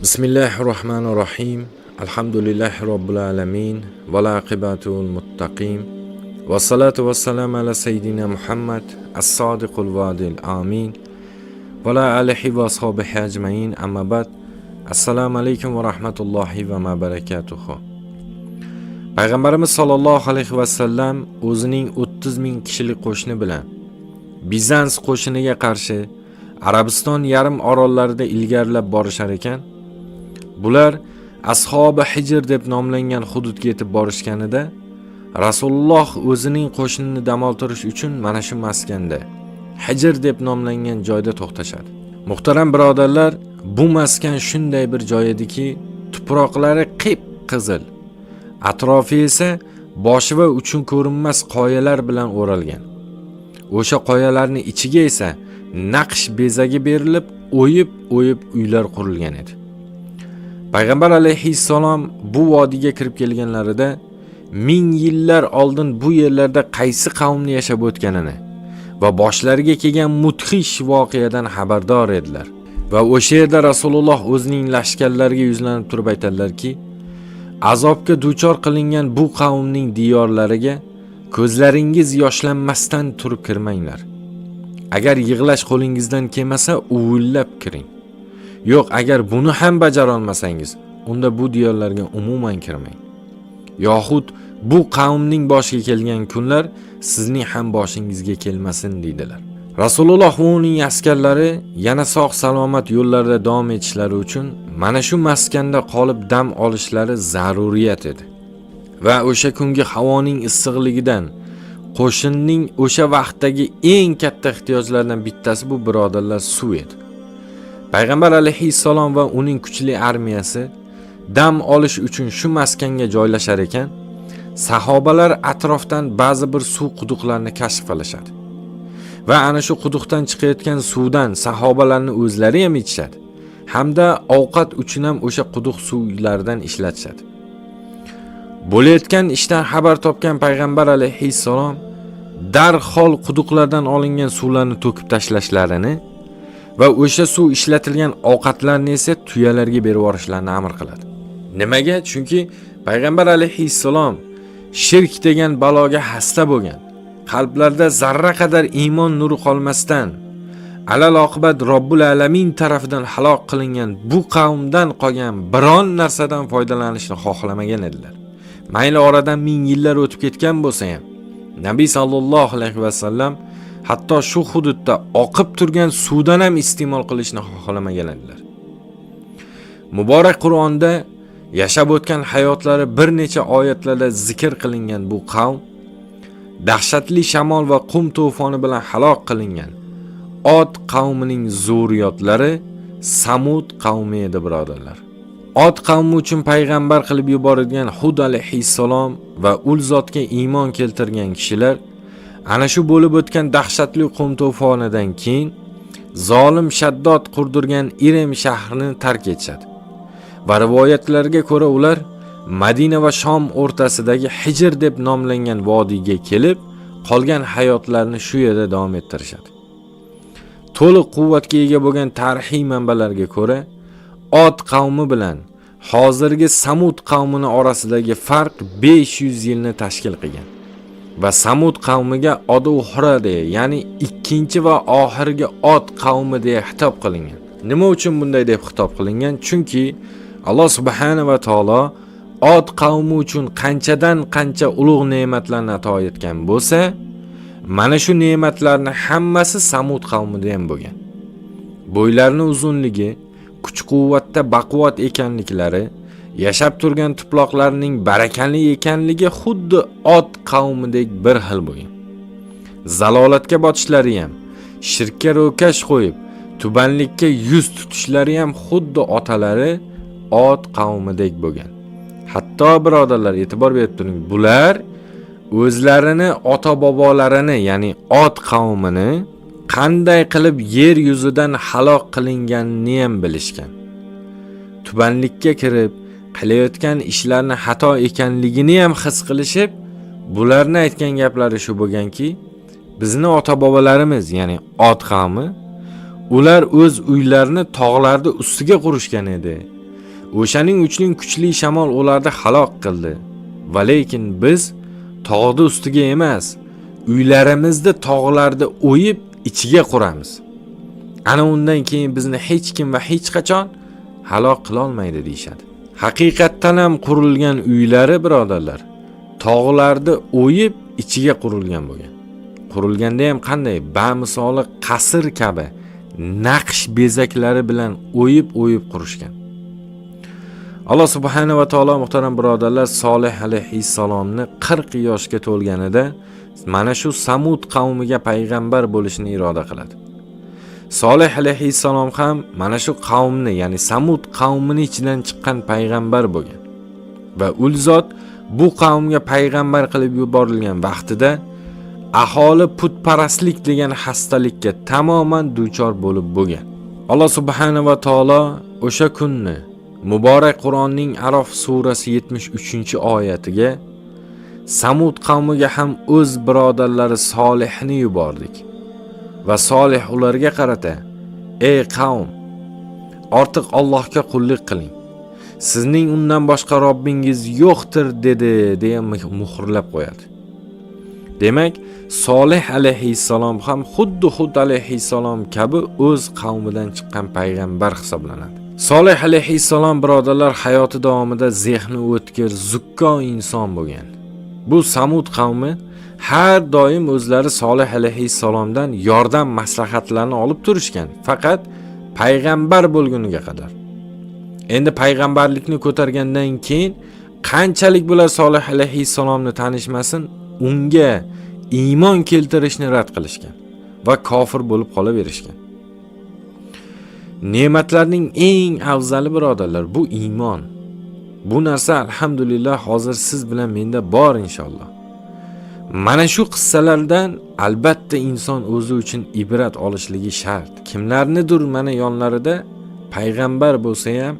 Bismillahirrahmanirrahim. Alhamdulillahi Rabbil alamin. Val aqibatul muttaqin. Vassalatu vassalamu ala sayyidina Muhammad as-sadiqul vadil amin. Va ala alihi va ashabihi ajmain. Amma ba'd. Assalomu alaykum va rahmatullohi va barakatuh. Payg'ambarimiz sollallohu alayhi va sallam o'zining 30 ming kishilik qo'shini bilan Bizans qo'shiniga qarshi Arabiston yarim orollarida ilgarilab borishar ekan. Bular Ashobi Hijr deb nomlangan hududga yetib borishganida Rasululloh o'zining qo'shinini dam oltirish uchun mana shu maskanda Hijr deb nomlangan joyda to'xtashadi. Muhtaram birodarlar, bu maskan shunday bir joy ediki, tuproqlari qip-qizil, atrofi esa boshi va uchun ko'rinmas qoyalar bilan o'ralgan. O'sha qoyalarning ichiga esa naqsh bezagi berilib, o'yib uylar qurilgan edi. Payg'ambar alayhissalom bu vodiyga kirib kelganlarida 1000 yillar oldin bu yerlarda qaysi qavmni yashab o'tganini va boshlariga kelgan mudhish voqeadan xabardor edilar. Va o'sha yerda Rasululloh o'zining lashkarlariga yuzlanib turib aytadilarki, azobga duchor qilingan bu qavmning diyorlariga ko'zlaringiz yoshlanmasdan turib kirmanglar. Agar yig'lash qo'lingizdan kelmasa, uvillab kiring. Yo'q, agar buni ham bajara olmasangiz, unda bu diyorlarga umuman kirmang. Yoxud bu qavmning boshiga kelgan kunlar sizning ham boshingizga kelmasin dedilar. Rasululloh va uning askarlari yana sog' salomat yo'llarida davom etishlari uchun mana shu maskanda qolib dam olishlari zaruriyat edi. Va o'sha kungi havoning issiqligidan qo'shinning o'sha vaqtdagi eng katta ehtiyojlaridan bittasi bu birodarlar suv edi. Payg'ambar alayhissalom va uning kuchli armiyasi dam olish uchun shu maskanga joylashar ekan, sahobalar atrofdan ba'zi bir suv quduqlarini kashf qilishadi. Va ana shu quduqdan chiqayotgan suvdan sahobalarning o'zlari ham ichishadi, hamda ovqat uchun ham o'sha quduq suvlaridan ishlatishadi. Bo'layotgan ishdan xabar topgan Payg'ambar alayhissalom darhol quduqlardan olingan suvlarni to'kib tashlashlarini va o'sha suv ishlatilgan ovqatlarni esa tuyalarga berib yuborishlarini amr qiladi. Nimaga? Chunki Payg'ambar alayhissalom shirk degan baloga xasta bo'lgan. Qalblarida zarra qadar iymon nuri qolmasdan, alal oqibat Robbul alamin tarafidan halok qilingan bu qavmdan qolgan biron narsadan foydalanishni xohlamagan edilar. Mayli oradan 1000 yillar o'tib ketgan bo'lsa ham, Nabiy sallallohu alayhi va sallam hatto shu hududda oqib turgan suvdan ham iste'mol qilishni xohlamagan edilar. Muborak Qur'onda yashab o'tgan hayotlari bir necha oyatlarda zikr qilingan bu qavm dahshatli shamol va qum to'foni bilan halok qilingan Od qavmining zurriyotlari Samud qavmi edi birodarlar. Od qavmi uchun payg'ambar qilib yuborilgan Hud alayhissalom va ul zotga iymon keltirgan kishilar ana shu bo'lib o'tgan dahshatli qum to'fonidan keyin zolim Shaddod qurdirgan Irem shahrini tark etishadi. Va rivoyatlarga ko'ra ular Madina va Shom o'rtasidagi Hijr deb nomlangan vodiyga kelib, qolgan hayotlarini shu yerda davom ettirishadi. To'liq quvvatga ega bo'lgan tarixiy manbalarga ko'ra, Od qavmi bilan hozirgi Samud qavmini orasidagi farq 500 yilni tashkil qilgan. Va Samud qavmiga Oduhra deya, ya'ni ikkinchi va oxirgi Od qavmi deya xitob qilingan. Nima uchun bunday deb xitob qilingan? Chunki Alloh subhanahu va taolo Od qavmi uchun qanchadan qancha ulug' ne'matlarni ato etgan bo'lsa, mana shu ne'matlarning hammasi Samud qavmida ham bo'lgan. Bo'ylarining uzunligi, kuch-quvvatda baquvvat ekanliklari, yashab turgan tuproqlarining barakali ekanligi xuddi Od qavmidek bir xil bo'lgan. Zalolatga botishlari ham, shirkka ro'kash qo'yib, tubanlikka yuz tutishlari ham xuddi otalari Od qavmidek bo'lgan. Hatto birodarlar, e'tibor berib turing, bular o'zlarini ota-bobolarini, ya'ni Od qavmini qanday qilib yer yuzidan halok qilinganini ham bilishgan. Tubanlikka kirib, qilayotgan ishlarni xato ekanligini ham his qilishib, bularni aytgan gaplari shu bo'lganki, bizni ota-bobolarimiz, ya'ni Od qavmi, ular o'z uylarini tog'larda ustiga qurishgan edi O'shaning uchun kuchli shamol ularni halok qildi. Va lekin biz tog'ni ustiga emas, uylarimizni tog'larda o'yib ichiga quramiz. Ana undan keyin bizni hech kim va hech qachon halok qila olmaydi deyshadi. Haqiqatdan ham qurilgan uylari birodarlar, tog'larda o'yib ichiga qurilgan bo'lgan. Qurilganda ham qanday? Bamisoli qasr kabi naqsh bezaklari bilan o'yib qurishgan. Alloh subhanahu va taolo muhtaram birodarlar Solih alayhissalomni 40 yoshga to'lganida mana shu Samud qavmiga payg'ambar bo'lishni iroda qiladi. Solih alayhissalom ham mana shu qavmni, ya'ni Samud qavmini ichidan chiqqan payg'ambar bo'lgan. Va ul zot bu qavmga payg'ambar qilib yuborilgan vaqtida aholi putparastlik degan xastalikka tamoman duchor bo'lib bo'lgan. Alloh subhanahu va taolo o'sha kunni muborak Qur'onning Arof surasi 73-oyatiga Samud qavmiga ham o'z birodarlari Solihni yubordik. Va Solih ularga qarata: "Ey qavm, ortiq Allohga qullik qiling. Sizning undan boshqa Robbingiz yo'qdir" dedi, deya muhrlab qo'yadi. Demak, Solih alayhissalom ham xuddi Hud alayhissalom kabi o'z qavmidan chiqqan payg'ambar hisoblanadi. Solih alayhissalom birodarlar hayoti davomida zehni o'tkir, zukko inson bo'lgan. Bu Samud qavmi har doim o'zlari Solih alayhissalomdan yordam maslahatlarini olib turishgan, faqat payg'ambar bo'lguniga qadar. Endi payg'ambarlikni ko'targandan keyin qanchalik bular Solih alayhissalomni tanishmasin, unga iymon keltirishni rad qilishgan va kofir bo'lib qolaverishgan. Ne'matlarning eng afzali birodarlar bu iymon. Bu narsa alhamdulillah hozir siz bilan menda bor inshaalloh. Mana shu qissalardan albatta inson o'zi uchun ibrat olishligi shart. Kimlarnidir mana yonlarida payg'ambar bo'lsa ham,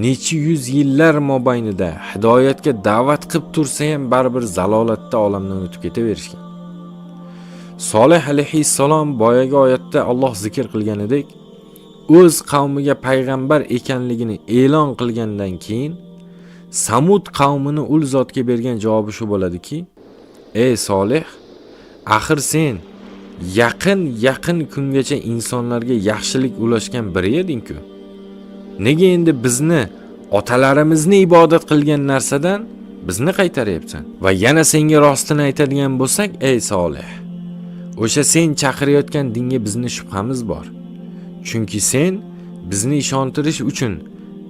necha yuz yillar mobaynida hidoyatga da'vat qilib tursa ham baribir zalolatda olamdan o'tib ketaverishgan. Solih alayhissalom boyagi oyatda Alloh zikr qilganidek, o'z qavmiga payg'ambar ekanligini e'lon qilgandan keyin Samud qavmini ul zotga bergan javobi shu bo'ladiki: "Ey Solih, axir sen yaqin kungacha insonlarga yaxshilik ulashgan biri eding-ku. Nega endi bizni otalarimizni ibodat qilgan narsadan bizni qaytaryapsan? Va yana senga rostini aytadigan bo'lsak, ey Solih, o'sha sen chaqirayotgan dinga bizni shubhamiz bor. Chunki sen bizni ishontirish uchun,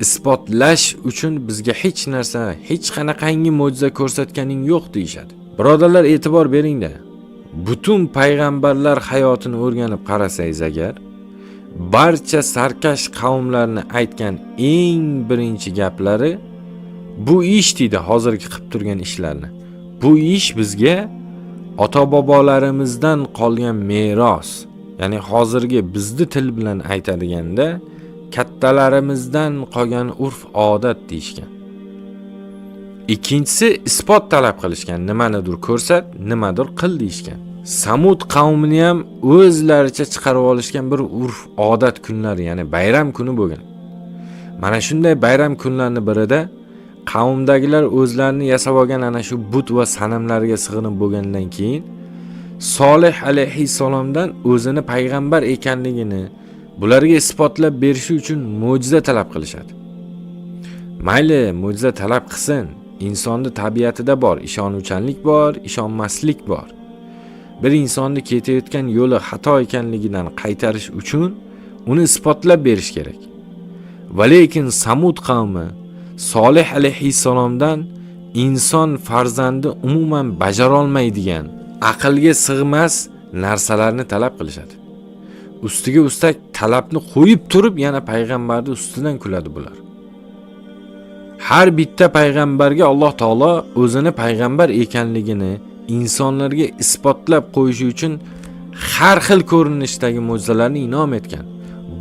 isbotlash uchun bizga hech narsa, hech qanaqangi mo'jiza ko'rsatganing yo'q" deyshadi. Birodarlar, e'tibor bering-da. Butun payg'ambarlar hayotini o'rganib qarasangiz agar, barcha sarkash qavmlarni aytgan eng birinchi gaplari bu ish deydi, hozirgi qilib turgan ishlarni. Bu ish bizga ota-bobolarimizdan qolgan meros. Ya'ni hozirgi bizni til bilan aytadiganda kattalarimizdan qolgan urf-odat deyishgan. Ikkinchisi isbot talab qilishgan. Nimanidir ko'rsat, nimadir qil deyishgan. Samud qavmini ham o'zlaricha chiqarib olishgan bir urf-odat kunlari, ya'ni bayram kuni bo'lgan. Mana shunday bayram kunlarining birida qavmdagilar o'zlarini yasab olgan ana shu but va sanamlarga sig'inib bo'lgandan keyin Solih alayhissalomdan o'zini payg'ambar ekanligini bularga isbotlab berishi uchun mo'jiza talab qilishadi. Mayli, mo'jiza talab qilsin. Insonning tabiatida bor, ishonuvchanlik bor, ishonmaslik bor. Bir insonni ketayotgan yo'li xato ekanligidan qaytarish uchun uni isbotlab berish kerak. Va lekin Samud qavmi Solih alayhissalomdan inson farzandi umuman bajara olmaydigan, aqlga sig'mas narsalarni talab qilishadi. Ustiga ustak talabni qo'yib turib yana payg'ambarning ustidan kuladi bular. Har bitta payg'ambarga Alloh taolo o'zini payg'ambar ekanligini insonlarga isbotlab qo'yish uchun har xil ko'rinishdagi mo'jizalarni inom etgan.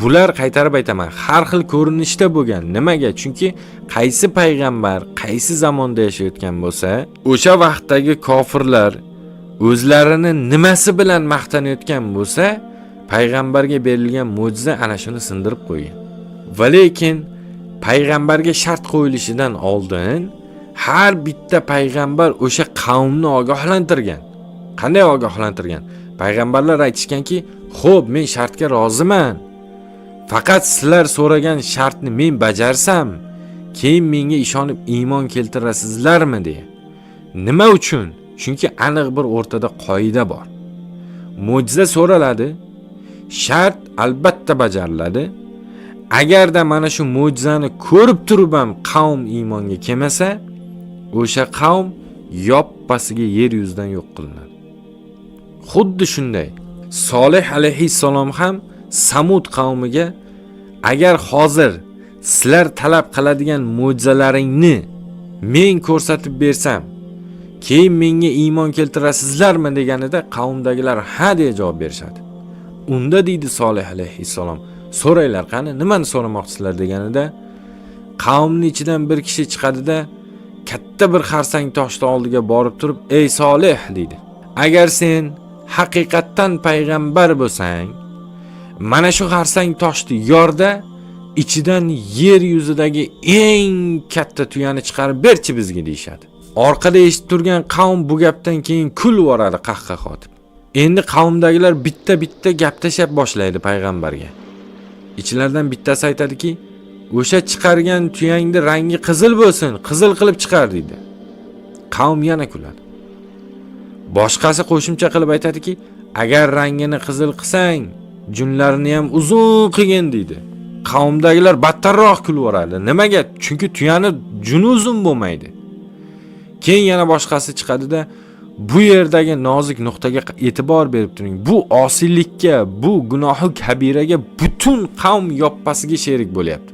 Bular qaytarib aytaman, har xil ko'rinishda bo'lgan. Nimaga? Chunki qaysi payg'ambar qaysi zamonda yashayotgan bo'lsa, o'sha vaqtdagi kofirlar o'zlarini nimasi bilan maqtanayotgan bo'lsa, payg'ambarga berilgan mo'jiza ana shuni sindirib qo'ygan. Va lekin payg'ambarga shart qo'yilishidan oldin har bitta payg'ambar o'sha qavmni ogohlantirgan. Qanday ogohlantirgan? Payg'ambarlar aytishganki, "Xo'p, men shartga roziman. Faqat sizlar so'ragan shartni men bajarsam, keyin menga ishonib iymon keltirasizlarmi?" deya. Nima uchun? Chunki aniq bir o'rtada qoida bor. Mo'jiza so'raladi, shart albatta bajariladi. Agarda mana shu mo'jizani ko'rib turib ham qavm iymonga kelmasa, o'sha qavm yoppasiga yer yuzidan yo'q qilinadi. Xuddi shunday Solih alayhissalom ham Samud qavmiga agar hozir sizlar talab qiladigan mo'jizalaringni men ko'rsatib bersam, keyin menga iymon keltirasizlarmi deganida qavmdagilar ha deya javob berishadi. Unda deydi Solih alayhissalom, so'raylar qani, nimani so'ramoqchisizlar deganida, qavmning ichidan bir kishi chiqadi-da, katta bir xarsang toshni oldiga borib turib, "Ey Solih," deydi. "Agar sen haqiqatdan payg'ambar bo'lsang, mana shu xarsang toshni yorda, ichidan yer yuzidagi eng katta tuyani chiqarib berchi bizga" deyshadi. Orqada eshitib turgan qavm bu gapdan keyin kulib yoradi qahqahotib. Endi qavmdagilar bitta gaptashab boshlaydi payg'ambarga. Ichlardan bittasi aytadiki, "O'sha chiqargan tuyangni rangi qizil bo'lsin, qizil qilib chiqar" deydi. Qavm yana kuladi. Boshqasi qo'shimcha qilib aytadiki, "Agar rangini qizil qilsang, junlarini ham uzun qilgin" deydi. Qavmdagilar battarroq kulib yoradi. Nimaga? Chunki tuyani juni uzun bo'lmaydi. Keyin yana boshqasi chiqadi-da, "Bu yerdagi nozik nuqtaga e'tibor berib turing. Bu osiylikka, bu gunohi kabiraga butun qavm yoppasiga sherik bo'lyapti.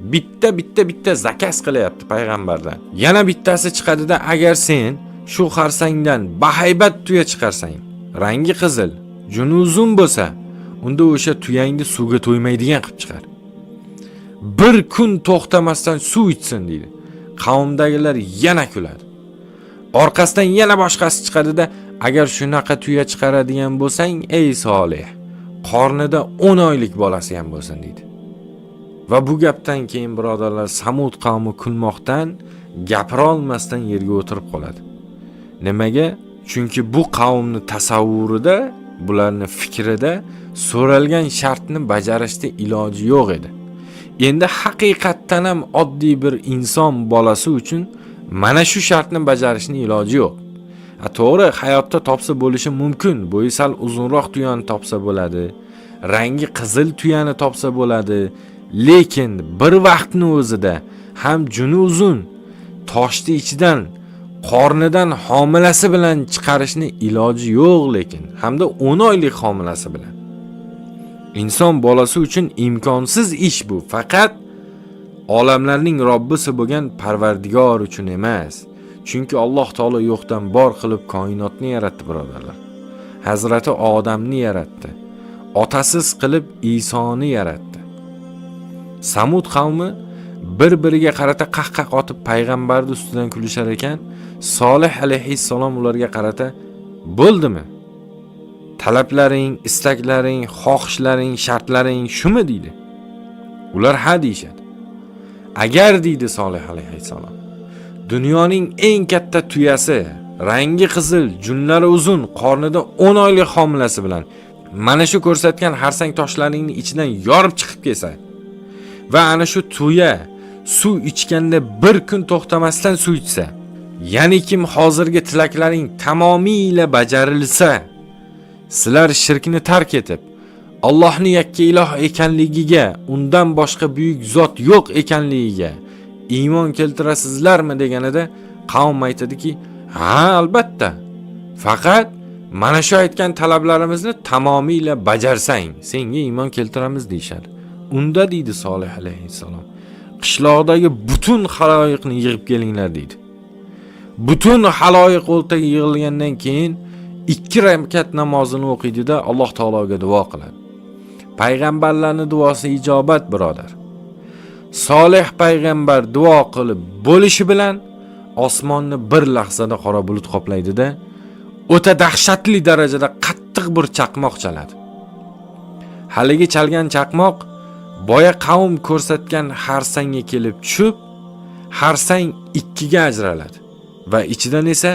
Bitta zakaz qilyapti payg'ambardan." Yana bittasi chiqadi-da, "Agar sen shu xarsangdan bahaybat tuya chiqarsang, rangi qizil, juni uzun bo'lsa, unda o'sha tuyangni suvga to'ymaydigan qilib chiqar. Bir kun to'xtamasdan suv ichsin" deydi. Qavmdagilar yana kuladi. Orqasidan yana boshqasi chiqadi-da, "Agar shunaqa tuya chiqaradigan bo'lsang, ey Solih, qornida 10 oylik bolasi ham bo'lsin" deydi. Va bu gapdan keyin birodarlar, Samud qavmi kulmoqdan gapira olmasdan yerga o'tirib qoladi. Nimaga? Chunki bu qavmning tasavvurida, bularning fikrida so'ralgan shartni bajarishda iloji yo'q edi. Endi haqiqatdan ham oddiy bir inson bolasi uchun mana shu shartni bajarishning iloji yo'q. To'g'ri, hayotda topsa bo'lishi mumkin. Bo'yi sal uzunroq tuyani topsa bo'ladi. Rangi qizil tuyani topsa bo'ladi. Lekin bir vaqtning o'zida ham juni uzun, toshni ichidan, qornidan homilasi bilan chiqarishning iloji yo'q, lekin hamda 10 oylik homilasi bilan. Inson bolasi uchun imkonsiz ish bu. Faqat olamlarning Robbisi bo'lgan Parvardigor uchun emas. Chunki Alloh taolo yo'qdan bor qilib koinotni yaratdi, birodarlar. Hazrati Odamni yaratdi. Otasiz qilib Isoni yaratdi. Samud qavmi bir-biriga qarata qahqah otib payg'ambarning ustidan kulishar ekan, Solih alayhissalom ularga qarata, "Bo'ldimi? Talablaring, istaklaring, xohishlaring, shartlaring shumi?" deydi. Ular ha deyshadi. "Agar," deydi Solih alayhissalom, "dunyoning eng katta tuyasi, rangi qizil, junlari uzun, qornida 10 oylik homilasi bilan mana shu ko'rsatgan xarsang toshlaringni ichidan yorib chiqib kelsa va ana shu tuya suv ichganda bir kun to'xtamasdan suv ichsa, ya'ni kim hozirgi tilaklaring tamomiyla bajarilsa, sizlar shirkni tark etib Allohning yakka iloh ekanligiga, undan boshqa buyuk zot yo'q ekanligiga iymon keltirasizlarmi deganida, qavm aytadiki, "Ha, albatta. Faqat mana shu aytgan talablarimizni tamomiyla bajarsang, senga iymon keltiramiz" deyshadi. Unda deydi Solih alayhissalom, "Qishloqdagi butun haloyiqni yig'ib kelinglar" deydi. Butun haloyiq o'rtaga yig'ilgandan keyin 2 rakat namozini o'qiydi-da, Alloh taologa duo qiladi. Payg'ambarlarning duosi ijobat, birodar. Solih payg'ambar duo qilib bo'lishi bilan osmonni bir lahzada qora bulut qoplaydi-da, o'ta dahshatli darajada qattiq bir chaqmoq chaladi. Haligi chalgan chaqmoq boya qavm ko'rsatgan harsangga kelib tushib, harsang ikkiga ajraladi va ichidan esa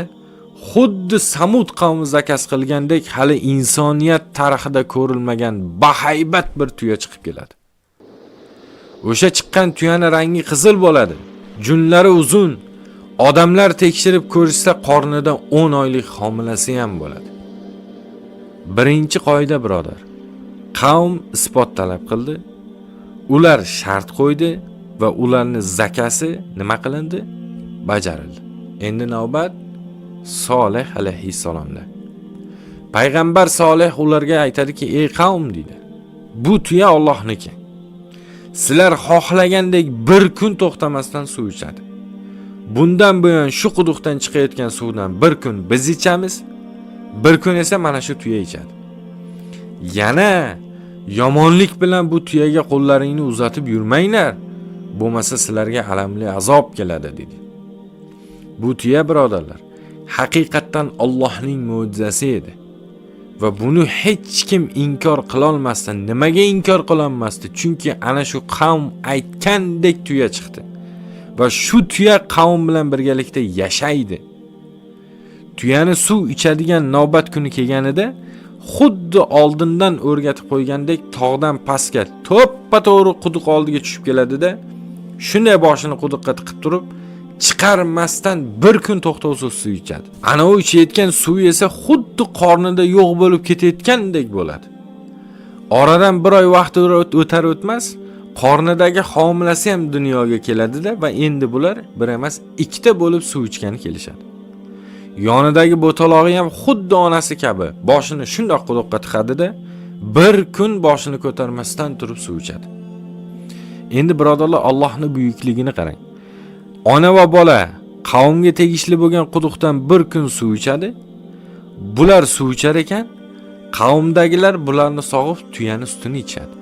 xuddi Samud qavmi zakas qilgandek hali insoniyat tarixida ko'rilmagan bahaybat bir tuya chiqib keladi. O'sha chiqqan tuyani rangi qizil bo'ladi, junlari uzun. Odamlar tekshirib ko'rishsa qornida 10 oylik homilasi ham bo'ladi. Birinchi qoida birodar. Qavm isbot talab qildi. Ular shart qo'ydi va ularning zakasi nima qilindi? Bajarildi. Endi navbat Solih alayhissalomda. Payg'ambar Solih ularga aytadiki, "Ey qavm," deydi. "Bu tuya Allohniki. Sizlar xohlagandek bir kun to'xtamasdan suv ichadi. Bundan buyon shu quduqdan chiqayotgan suvdan bir kun biz ichamiz, bir kun esa mana shu tuya ichadi. Yana yomonlik bilan bu tuyaga qo'llaringni uzatib yurmanglar, bo'lmasa sizlarga alamli azob keladi," dedi. Bu tuya birodarlar, haqiqatan Allohning mo'jizasi edi. Va buni hech kim inkor qila olmasdi. Nimaga inkor qila olmasdi? Chunki ana shu qavm aytgandek tuya chiqdi. Va shu tuya qavm bilan birgalikda yashaydi. Tuyani suv ichadigan navbat kuni kelganida xuddi oldindan o'rgatib qo'ygandek tog'dan pastga to'ppa-to'g'ri quduq oldiga tushib keladida, shunday boshini quduqqa tiqib turib, chiqarmasdan bir kun to'xtovsiz suv ichadi. Ana u ichayotgan suv esa xuddi qornida yo'q bo'lib ketayotgandek bo'ladi. Oradan bir oy vaqt o'tar o'tmas, qornidagi homilasi ham dunyoga keladida va endi bular bir emas, ikkita bo'lib suv ichgani kelishadi. Yonidagi bo'talog'i ham xuddi onasi kabi boshini shundoq quduqqa tiqadida, bir kun boshini ko'tarmasdan turib suv ichadi. Endi birodarlar, Allohning buyukligini qarang. Ona va bola qavmga tegishli bo'lgan quduqdan bir kun suv ichadi. Bular suv ichar ekan, qavmdagilar bularni sog'ib tuyani sutini ichadi.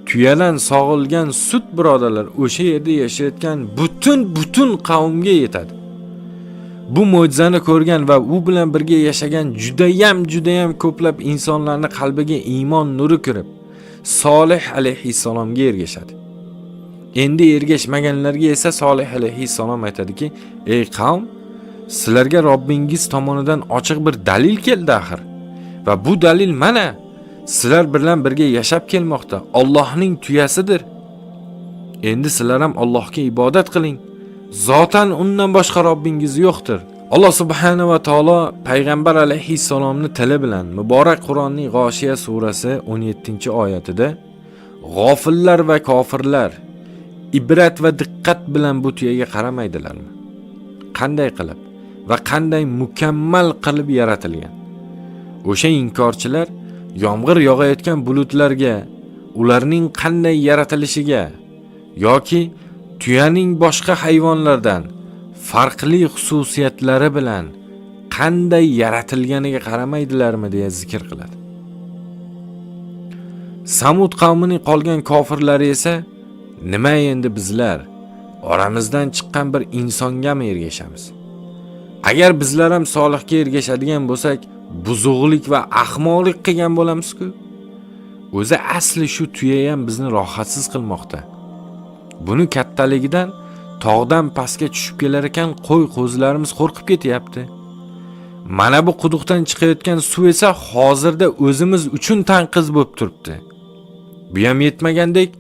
Tuyadan sog'ilgan sut birodarlar o'sha yerda yashayotgan butun qavmga yetadi. Bu mo'jizani ko'rgan va u bilan birga yashagan judayam ko'plab insonlarning qalbiga iymon nuri kirib, Solih alayhissalomga ergashadi. Endi ergashmaganlarga esa Solih alayhissalom aytadiki, "Ey qavm, sizlarga Robbingiz tomonidan ochiq bir dalil keldi axir. Va bu dalil mana sizlar bilan birga yashab kelmoqda. Allohning tuyasidir. Endi sizlar ham Allohga ibodat qiling. Zotan undan boshqa Robbingiz yo'qdir." Alloh subhanahu va taolo payg'ambar alayhissalomni tili bilan muborak Qur'onning G'oshiya surasi 17-oyatida g'ofillar va kofirlar ibrat va diqqat bilan bu tuyaga qaramaydilarmi? Qanday qilib va qanday mukammal qilib yaratilgan? O'sha inkorchilar yomg'ir yog'ayotgan bulutlarga, ularning qanday yaratilishiga yoki tuyaning boshqa hayvonlardan farqli xususiyatlari bilan qanday yaratilganiga qaramaydilarmi deya zikr qiladi. Samud qavmining qolgan kofirlari esa, nima endi bizlar oramizdan chiqqan bir insongami ergashamiz? Agar bizlar ham Solihga ergashadigan bo'lsak, buzug'lik va ahmoqlik qilgan bo'lamiz-ku. O'zi asli shu tuya ham bizni rohatsiz qilmoqda. Buni kattaligidan tog'dan pastga tushib kelar ekan, qo'y-qo'zilarimiz qo'rqib ketyapti. Mana bu quduqdan chiqayotgan suv esa hozirda o'zimiz uchun tanqiz bo'lib turibdi. Bu ham yetmagandek,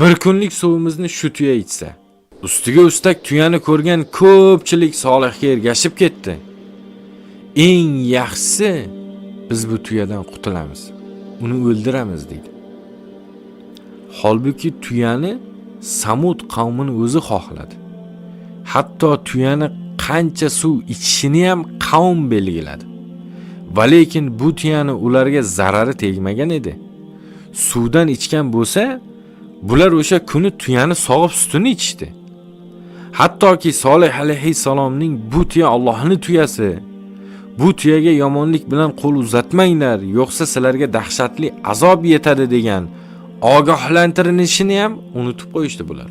bir kunlik suvimizni shu tuya ichsa. Ustiga ustak tuyani ko'rgan ko'pchilik Solihga ergashib ketdi. Eng yaxshisi biz bu tuyadan qutulamiz. Uni o'ldiramiz deydi. Holbuki tuyani Samud qavmini o'zi xohladi. Hatto tuyani qancha suv ichishini ham qavm belgiladi. Va lekin bu tuyani ularga zarari tegmagan edi. Suvdan ichgan bo'lsa, bular o'sha kuni tuyani sog'ib sutini ichdi. Hattoki Solih alayhissalomning bu tuya Allohning tuyasi. Bu tuyaga yomonlik bilan qo'l uzatmanglar, yo'qsa sizlarga dahshatli azob yetadi degan ogohlantirilishini ham unutib qo'yishdi bular.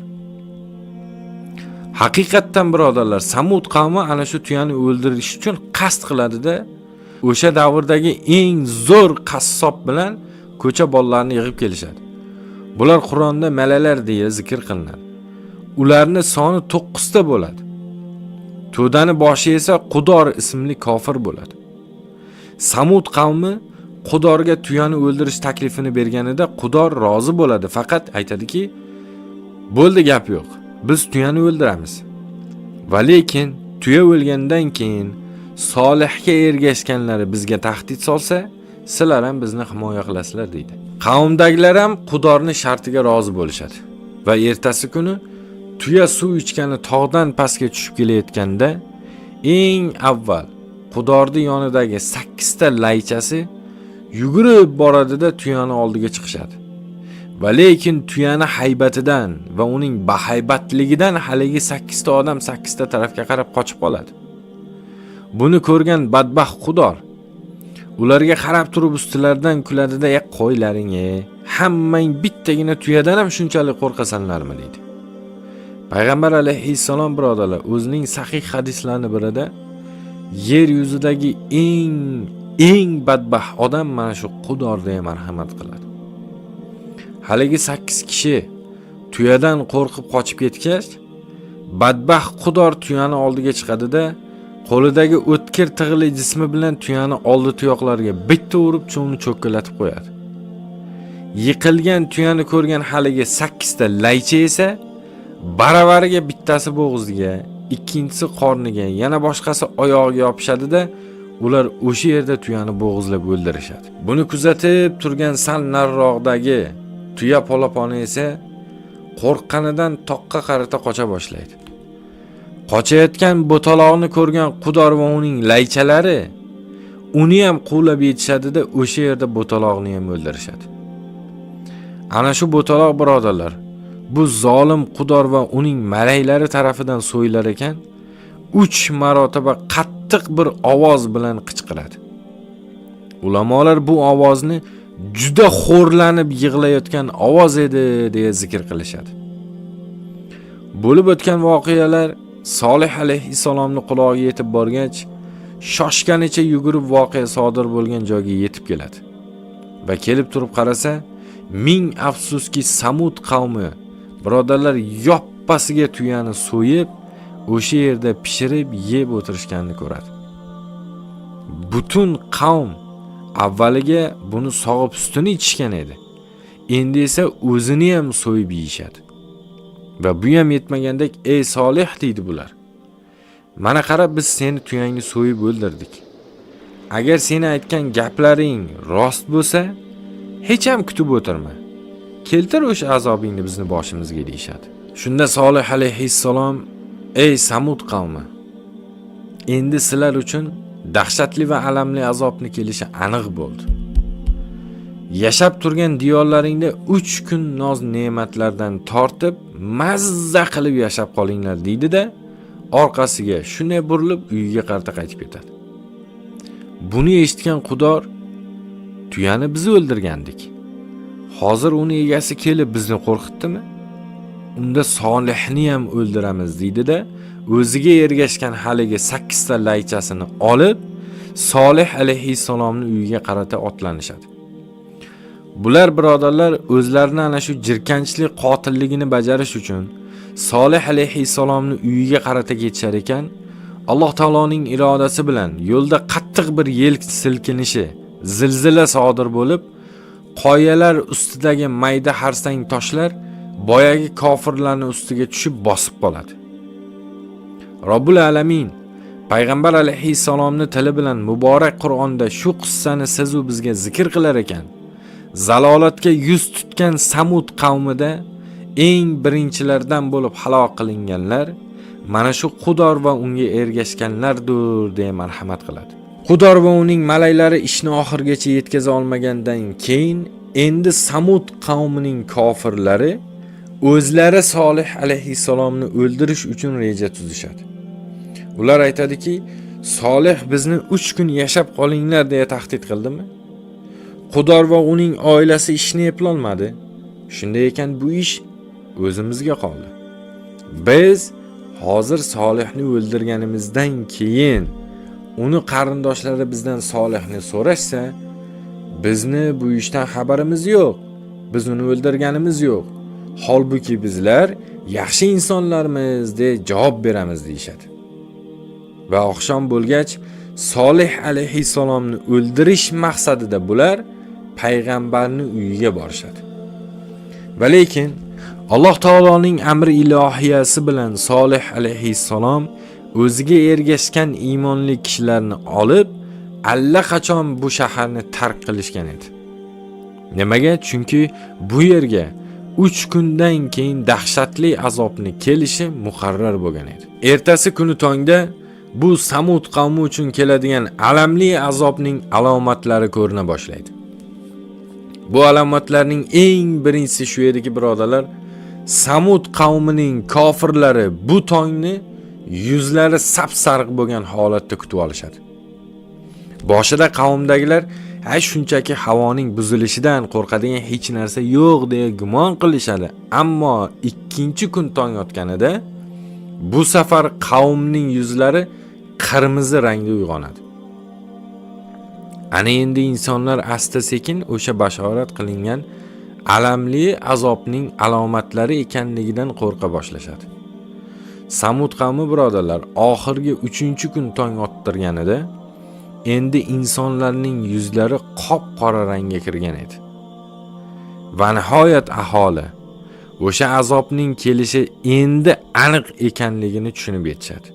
Haqiqatdan birodarlar, Samud qavmi ana shu tuyani o'ldirish uchun qasd qiladi-da, o'sha davrdagi eng zo'r qassob bilan ko'cha bolalarini yig'ib kelishadi. Bular Qur'onda malalar deya zikr qilinadi. Ularning soni 9 ta bo'ladi. To'dani boshi esa Qudor ismli kofir bo'ladi. Samud qavmi Qudorga tuyani o'ldirish taklifini berganida Qudor rozi bo'ladi, faqat aytadiki, "Bo'ldi, gap yo'q. Biz tuyani o'ldiramiz." Va lekin tuya o'lgandan keyin Solihga ergashganlari bizga tahdid solsa, sizlar ham bizni himoya qilasizlar deydi. Qavmdagilar ham Qudorning shartiga rozi bo'lishadi va ertasi kuni tuya suv ichgani tog'dan pastga tushib kelayotganda eng avval Qudorning yonidagi 8 ta laychasi yugurib boradida tuyani oldiga chiqishadi. Va lekin tuyani haybatidan va uning bahaybatligidan haligi 8 ta odam 8 ta tarafga qarab qochib qoladi. Buni ko'rgan badbaxt Qudor ularga qarab turib ustilaridan kuladida, qo'ylaring, hammang bittagina tuyadan ham shunchalik qo'rqasanlarmi?" deydi. Payg'ambar alayhissalom birodarlar o'zining sahih hadislarining birida yer yuzidagi eng badbaxt odam mana shu Qudor deya marhamat qiladi. Haligi 8 kishi tuyadan qo'rqib qochib ketgach, badbaxt Qudor tuyani oldiga chiqadi-da, qo'lidagi o'tkir tig'li jismi bilan tuyani oldi tuyoqlariga bitta urib uni cho'kkalatib qo'yadi. Yiqilgan tuyani ko'rgan haligi 8 ta laycha esa baravariga bittasi bo'g'ziga, ikkinchisi qorniga, yana boshqasi oyog'iga yopishadi-da, ular o'sha yerda tuyani bo'g'izlab o'ldirishadi. Buni kuzatib turgan sal nariroqdagi tuya polaponi esa qo'rqqanidan toqqa qarata qocha boshlaydi. Qochayotgan bo'taloqni ko'rgan Qudor va uning laychalari uni ham quvlab yetishadi-da, o'sha yerda bo'taloqni ham o'ldirishadi. Ana shu bo'taloq birodarlar, bu zolim Qudor va uning malaylari tarafidan so'yilar ekan, 3 marotaba qattiq bir ovoz bilan qichqiradi. Ulamolar bu ovozni juda xo'rlanib yig'layotgan ovoz edi deya zikr qilishadi. Bo'lib o'tgan voqealar Solih alayhissalomning qulog'iga yetib borgach, shoshganicha yugurib voqea sodir bo'lgan joyga yetib keladi. Va kelib turib qarasa, ming afsuski Samud qavmi birodarlar yoppasiga tuyani so'yib, o'sha yerda pishirib yeb o'tirishganini ko'radi. Butun qavm avvaliga buni sog'ib sutini ichishgan edi. Endi esa o'zini ham so'yib yeyishadi. Va bu ham yetmagandek, "Ey Solih," deydi bular. "Mana qarab, biz seni tuyangni so'yib o'ldirdik. Agar seni aytgan gaplaring rost bo'lsa, hech ham kutib o'tirma. Keltir o'sha azobingni bizni boshimizga" deyshadi. Shunda Solih alayhissalom, "Ey Samud qavmi, endi sizlar uchun dahshatli va alamli azobni kelishi aniq bo'ldi. Yashab turgan diyorlaringda 3 kun noz ne'matlardan tortib, mazza qilib yashab qolinglar" deydi-da, orqasiga shunday burilib uyiga qarata qaytib ketadi. Buni eshitgan Qudor, "Tuyani biz o'ldirgandik. Hozir uni egasi kelib bizni qo'rqitdimi? Unda Solihni ham o'ldiramiz" deydi-da, o'ziga ergashgan haligi 8 ta laychasini olib, Solih alayhissalomning uyiga qarata otlanishadi. Bular birodarlar o'zlarini ana shu jirkanchlik qotilligini bajarish uchun Solih alayhissalomning uyiga qarata ketishar ekan, Alloh taoloning irodasi bilan yo'lda qattiq bir yel silkinishi, zilzila sodir bo'lib, qoyalar ustidagi mayda harsang toshlar boyagi kofirlarning ustiga tushib bosib qoladi. Robbul alamin Payg'ambar alayhissalomning tili bilan muborak Qur'onda shu qissani siz u bizga zikr qilar ekan. Zalolatga yuz tutgan Samud qavmida eng birinchilardan bo'lib halok qilinganlar mana shu Qudor va unga ergashganlardir deya marhamat qiladi. Qudor va uning malaylari ishni oxirgacha yetkaza olmagandan keyin endi Samud qavmining kofirlari o'zlari Solih alayhissalomni o'ldirish uchun reja tuzishadi. Ular aytadiki, Solih bizni 3 kun yashab qolinglar deya tahdid qildimi? Qudor va uning oilasi ishni eplolmadi. Shunday ekan bu ish o'zimizga qoldi. Biz hozir Solihni o'ldirganimizdan keyin uni qarindoshlari bizdan Solihni so'rashsa, bizni bu ishdan xabarimiz yo'q. biz uni o'ldirganimiz yo'q. Holbuki bizlar yaxshi insonlarmiz deb javob beramiz deyshadi. Va oqshom bo'lgach Solih alayhissalomni o'ldirish maqsadida bular payg'ambarning uyiga borishadi. Va lekin Alloh taoloning amri ilohiyasi bilan Solih alayhissalom o'ziga ergashgan iymonli kishilarni olib allaqachon bu shaharni tark qilishgan edi. Nimaga? Chunki bu yerga 3 kundan keyin dahshatli azobni kelishi muqarrar bo'lgan edi. Ertasi kuni tongda bu Samud qavmi uchun keladigan alamli azobning alomatlari ko'rina boshlaydi. Bu alomatlarning eng birinchisi shu ediki, birodarlar, Samud qavmining kofirlari bu tongni yuzlari sap-sariq bo'lgan holatda kutib olishadi. Boshida qavmdagilar shunchaki havoning buzilishidan qo'rqadigan hech narsa yo'q deya gumon qilishadi. Ammo ikkinchi kun tong otganida bu safar qavmning yuzlari qirmizi rangda uyg'onadi. Ana endi insonlar asta-sekin o'sha bashorat qilingan alamli azobning alomatlari ekanligidan qo'rqa boshlashadi. Samud qavmi, birodarlar, oxirgi 3-kun tong ottirganida endi insonlarning yuzlari qop-qora rangga kirgan edi. Va nihoyat aholi o'sha azobning kelishi endi aniq ekanligini tushunib yetishadi.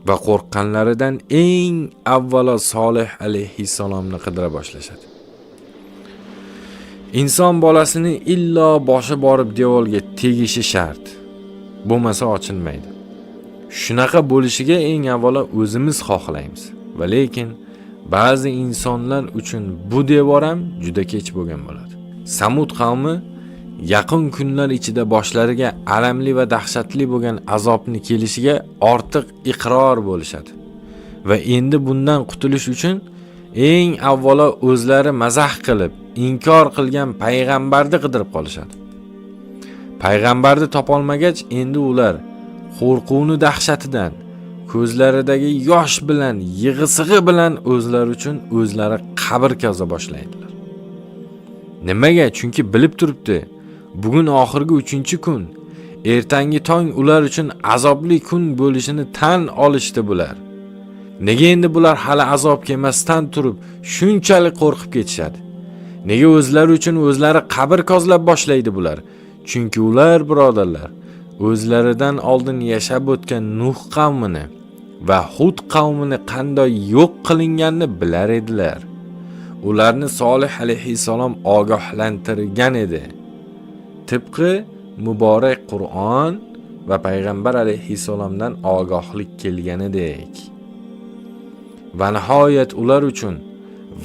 Va qo'rqqanlaridan eng avvalo Solih alayhissalomni qidira boshlashadi. Inson bolasini illo boshi borib devorga tegishi shart. Bo'lmasa ochilmaydi. Shunaqa bo'lishiga eng avvalo o'zimiz xohlaymiz. Va lekin ba'zi insonlar uchun bu devor ham juda kech bo'lgan bo'ladi. Samud qavmi yaqin kunlar ichida boshlariga alamli va dahshatli bo'lgan azobni kelishiga ortiq iqror bo'lishadi. Va endi bundan qutulish uchun eng avvalo o'zlari mazah qilib, inkor qilgan payg'ambarni qidirib qolishadi. Payg'ambarni topolmagach, endi ular qo'rquvni dahshatidan ko'zlaridagi yosh bilan, yig'i-sig'i bilan o'zlari uchun o'zlari qabr qaza boshlaydilar. Nimaga? Chunki bilib turibdi, bugun oxirgi 3-kun, ertangi tong ular uchun azobli kun bo'lishini tan olishdi bular. Nega endi bular hali azob kelmasdan turib shunchalik qo'rqib ketishadi? Nega o'zlari uchun o'zlari qabr qozlab boshlaydi bular? Chunki ular, birodarlar, o'zlaridan oldin yashab o'tgan Nuh qavmini va Hud qavmini qanday yo'q qilinganini bilar edilar. Ularni Solih alayhissalom ogohlantirgan edi. Tıpkı muborak Qur'on va payg'ambar alayhissalomdan ogohlik kelganidek. Va nihoyat ular uchun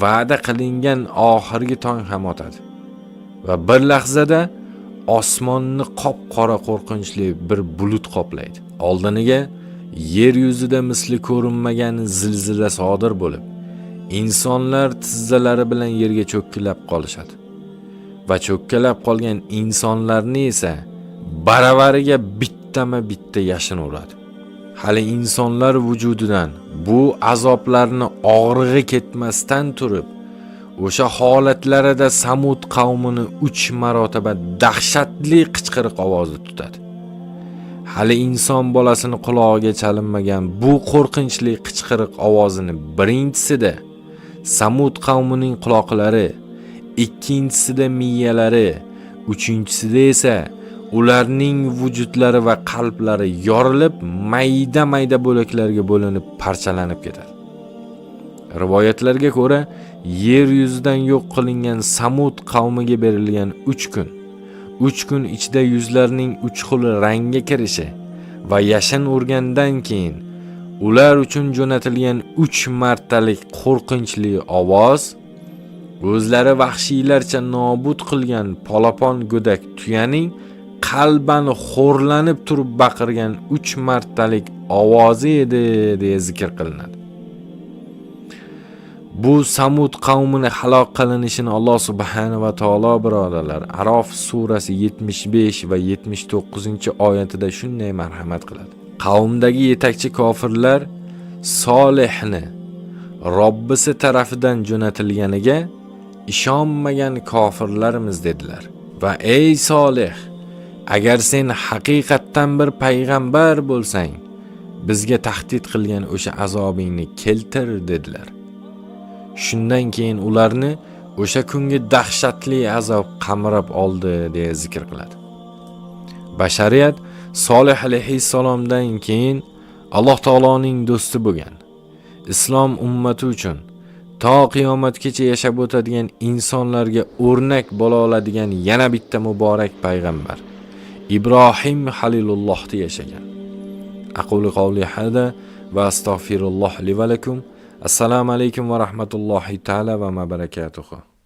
va'da qilingan oxirgi tong ham otadi. Va bir lahzada osmonni qop-qora qo'rqinchli bir bulut qoplaydi. Oldiniga yer yuzida misli ko'rinmagan zilzila sodir bo'lib, insonlar tizzalari bilan yerga cho'kkilab qolishadi. Va cho'kkalab qolgan insonlarni esa baravariga bittama-bitta yashin uradi. Hali insonlar vujudidan bu azoblarni og'rig'i ketmasdan turib, o'sha holatlarida Samud qavmini 3 marotaba dahshatli qichqiriq ovozi tutadi. Hali inson bolasini qulog'iga chalinmagan bu qo'rqinchli qichqiriq ovozini birinchisida Samud qavmining quloqlari, ikkinchisida miyalari, uchinchisida esa ularning vujudlari va qalblari yorilib, mayda-mayda bo'laklarga bo'linib parchalanib ketadi. Rivoyatlarga ko'ra, yer yuzidan yo'q qilingan Samud qavmiga berilgan 3 kun, 3 kun ichida yuzlarining 3 xil rangga kirishi va yashin urgandan keyin ular uchun jo'natilgan 3 martalik qo'rqinchli ovoz o'zlari vahshiylarcha nobud qilgan polapon go'dak tuyaning qalban xo'rlanib turib baqirgan 3 martalik ovozi edi deya zikr qilinadi. Bu Samud qavmini halok qilinishini Alloh subhanahu va taolo, birodarlar, Arof surasi 75 va 79-oyatida shunday marhamat qiladi. Qavmdagi yetakchi kofirlar Solihni Robbisi tarafidan jo'natilganiga ishonmagan kofirlarimiz dedilar. Va ey Solih, agar sen haqiqatdan bir payg'ambar bo'lsang, bizga tahdid qilgan o'sha azobingni keltir dedilar. Shundan keyin ularni o'sha kungi dahshatli azob qamrab oldi deya zikr qiladi. Bashariyat Solih alayhissalomdan keyin Alloh taoloning do'sti bo'lgan. Islom ummati uchun to qiyomatgacha yashab o'tadigan insonlarga o'rnak bo'la oladigan yana bitta muborak payg'ambar Ibrohim Halilullohni yashagan. Aqulu qawli hada va astagfirulloh li va lakum. Assalomu alaykum va rahmatullohi ta'ala va barakatuh.